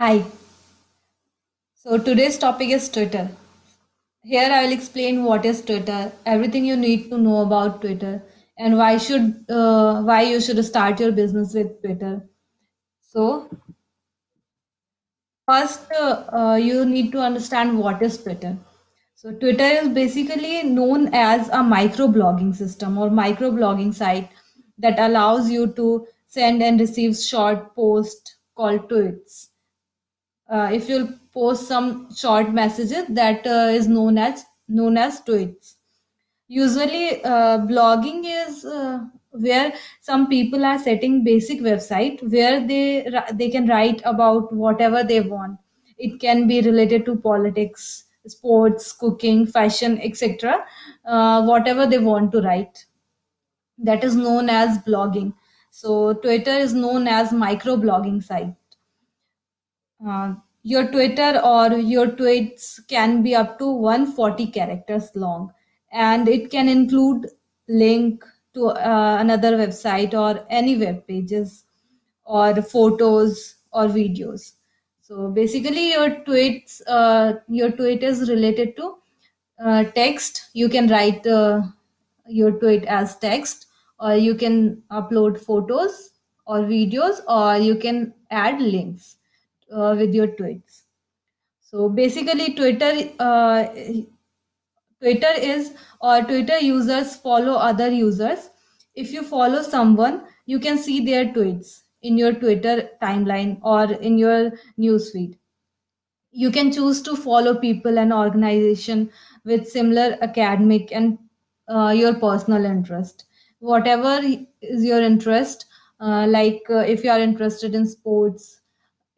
Hi. So today's topic is Twitter. Here I will explain what is Twitter, everything you need to know about Twitter, and why you should start your business with Twitter. So first, you need to understand what is Twitter. So Twitter is basically known as a microblogging system or microblogging site that allows you to send and receive short posts called tweets. If you'll post some short messages that is known as tweets. Usually blogging is where some people are setting basic website where they can write about whatever they want. It can be related to politics, sports, cooking, fashion, etc. Whatever they want to write, that is known as blogging. So Twitter is known as microblogging site. Your Twitter or your tweets can be up to 140 characters long, and it can include link to another website or any web pages or photos or videos. So basically, your tweet is related to text. You can write your tweet as text, or you can upload photos or videos, or you can add links with your tweets. So basically, Twitter is or Twitter users follow other users. If you follow someone, you can see their tweets in your Twitter timeline or in your newsfeed. You can choose to follow people and organization with similar academic and your personal interest. Whatever is your interest, if you are interested in sports,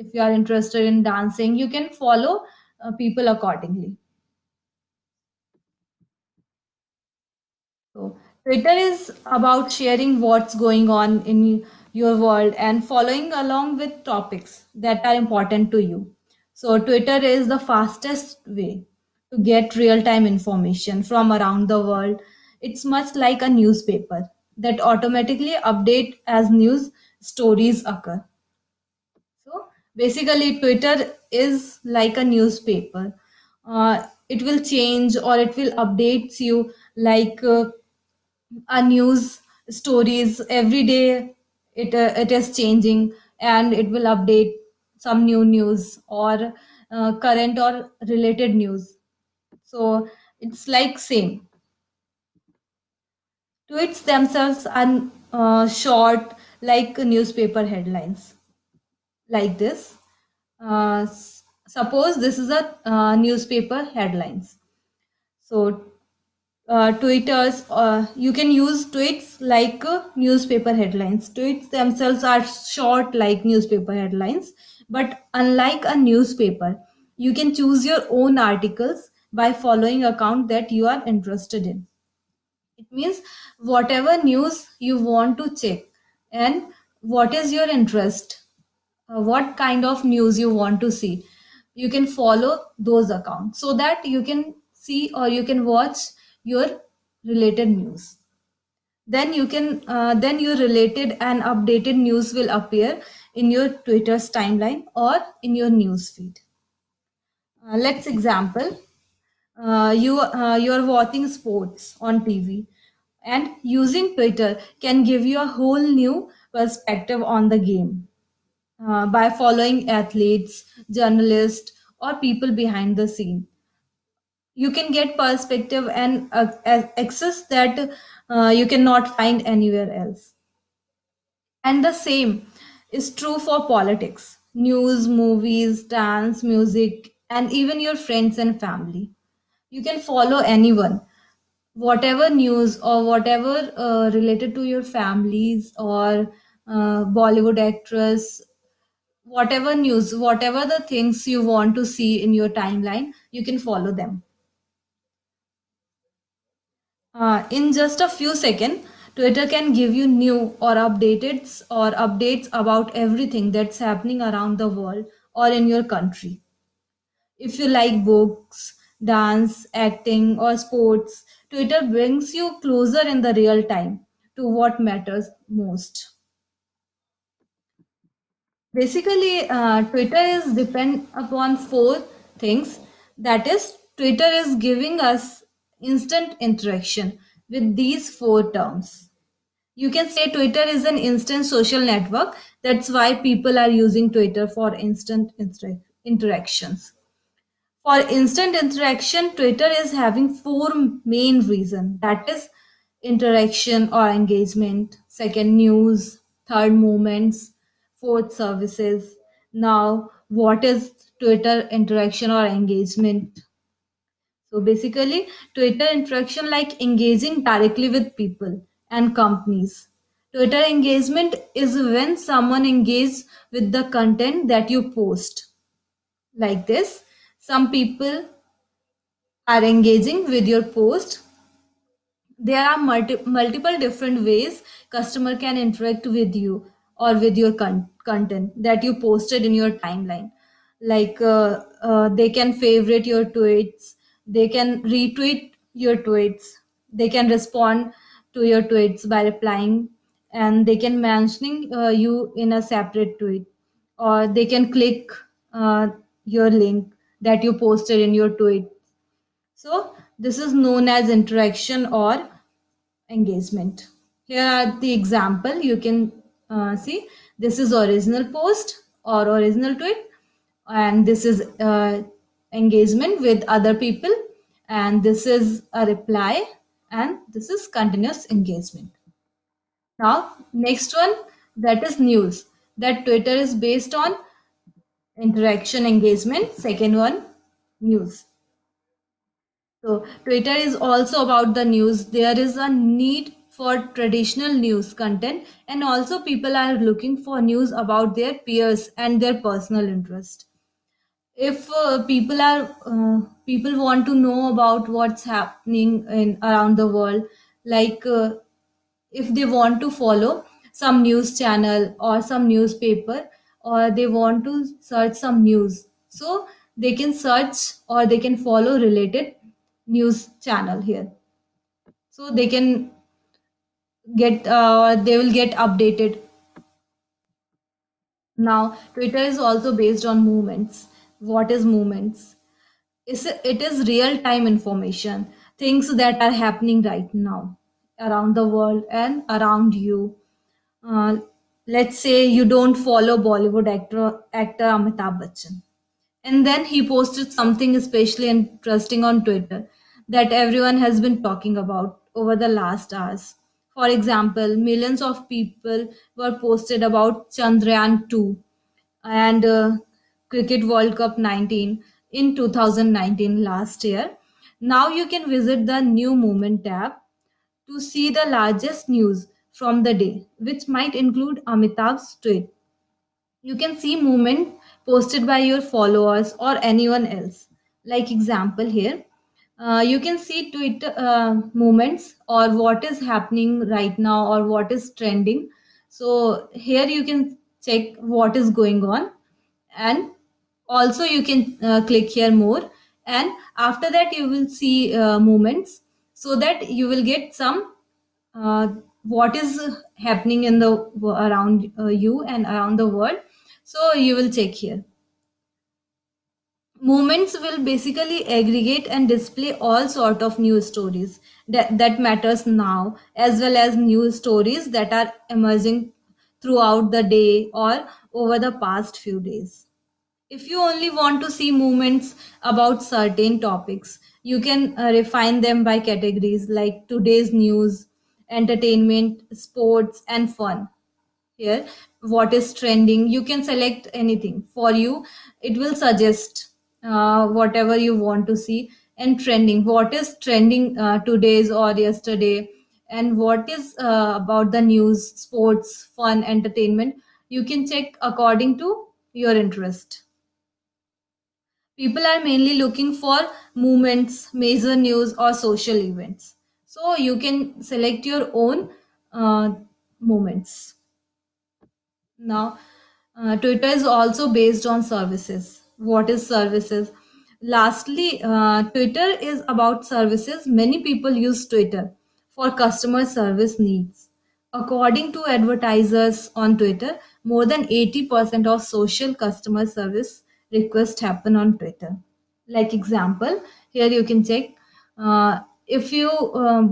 if you are interested in dancing, you can follow people accordingly. So Twitter is about sharing what's going on in your world and following along with topics that are important to you. So Twitter is the fastest way to get real-time information from around the world. It's much like a newspaper that automatically update as news stories occur. So basically, Twitter is like a newspaper. It will change or it will update you like a news stories every day. It is changing and it will update some new news or current or related news. So it's like same. Tweets themselves are short like newspaper headlines like this. Suppose this is a newspaper headlines. So Twitters, you can use tweets like newspaper headlines. Tweets themselves are short like newspaper headlines, but unlike a newspaper, you can choose your own articles by following account that you are interested in. It means whatever news you want to check and what is your interest, what kind of news you want to see, you can follow those accounts so that you can see or you can watch your related news. Then your related and updated news will appear in your Twitter's timeline or in your news feed. Let's example. You're watching sports on TV, and using Twitter can give you a whole new perspective on the game by following athletes, journalists, or people behind the scene. You can get perspective and access that you cannot find anywhere else. And the same is true for politics, news, movies, dance, music, and even your friends and family. You can follow anyone, whatever news or whatever related to your families or Bollywood actress, whatever news, whatever the things you want to see in your timeline, you can follow them. In just a few seconds, Twitter can give you new or updates about everything that's happening around the world or in your country. If you like books, dance, acting, or sports, Twitter brings you closer in the real time to what matters most. Basically, Twitter is depend upon four things. That is, Twitter is giving us instant interaction with these four terms. You can say Twitter is an instant social network. That's why people are using Twitter for instant interactions. For instant interaction, Twitter is having four main reasons. That is interaction or engagement, second news, third moments, fourth services. Now, what is Twitter interaction or engagement? So basically, Twitter interaction like engaging directly with people and companies. Twitter engagement is when someone engages with the content that you post. Like this, some people are engaging with your post. There are multiple different ways customer can interact with you or with your content that you posted in your timeline. Like they can favorite your tweets, they can retweet your tweets, they can respond to your tweets by replying, and they can mentioning you in a separate tweet, or they can click uh, your link that you posted in your tweet. So this is known as interaction or engagement. Here are the example. You can see this is original post or original tweet, and this is engagement with other people, and this is a reply, and this is continuous engagement. Now, next one, that is news. That Twitter is based on interaction engagement. Second one, news. So Twitter is also about the news. There is a need for traditional news content, and also people are looking for news about their peers and their personal interest. If people want to know about what's happening in around the world, like if they want to follow some news channel or some newspaper, or they want to search some news, so they can search or they can follow related news channel here, so they can get they will get updated. Now Twitter is also based on movements. What is movements? It is real time information, things that are happening right now around the world and around you. uh, let's say you don't follow Bollywood actor Amitabh Bachchan, and then he posted something especially interesting on Twitter that everyone has been talking about over the last hours. For example, millions of people were posted about Chandrayaan 2 and Cricket World Cup 19 in 2019 last year. Now you can visit the New Moment tab to see the largest news from the day, which might include Amitabh's tweet. You can see movement posted by your followers or anyone else. Like example here, you can see Twitter movements or what is happening right now or what is trending. So here you can check what is going on, and also you can click here more, and after that you will see movements, so that you will get some uh, what is happening in the around you and around the world. So you will check here. Movements will basically aggregate and display all sort of news stories that matters now, as well as news stories that are emerging throughout the day or over the past few days. If you only want to see movements about certain topics, you can refine them by categories like today's news, entertainment, sports, and fun. Here, what is trending? You can select anything for you. It will suggest whatever you want to see. And trending, what is trending today's or yesterday, and what is about the news, sports, fun, entertainment. You can check according to your interest. People are mainly looking for movements, major news, or social events. So you can select your own moments. Now, Twitter is also based on services. What is services? Lastly, Twitter is about services. Many people use Twitter for customer service needs. According to advertisers on Twitter, more than 80% of social customer service requests happen on Twitter. Like example, here you can check if you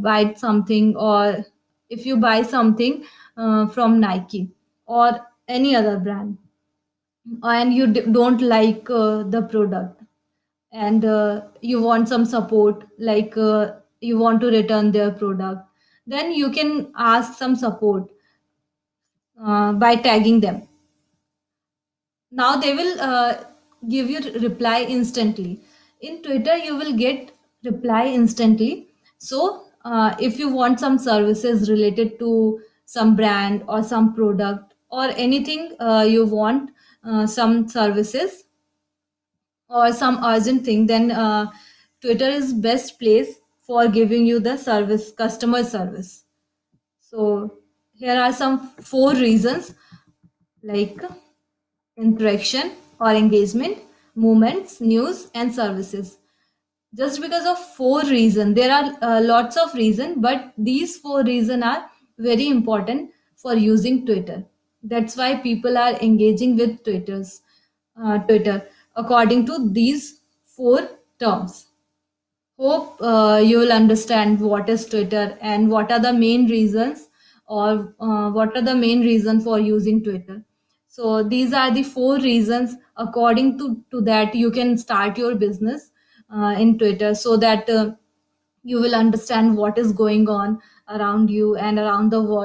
buy something, or if you buy something from Nike or any other brand, and you don't like the product, and you want some support, like you want to return their product, then you can ask some support by tagging them. Now they will give you reply instantly. In Twitter you will get reply instantly. So if you want some services related to some brand or some product or anything, you want some services or some urgent thing, then Twitter is best place for giving you the service, customer service. So here are some four reasons, like interaction or engagement, movements, news, and services. Just because of four reasons, there are lots of reasons, but these four reasons are very important for using Twitter. That's why people are engaging with Twitter according to these four terms. Hope you will understand what is Twitter and what are the main reasons, or what are the main reason for using Twitter. So these are the four reasons. According to that, you can start your business in Twitter, so that you will understand what is going on around you and around the world.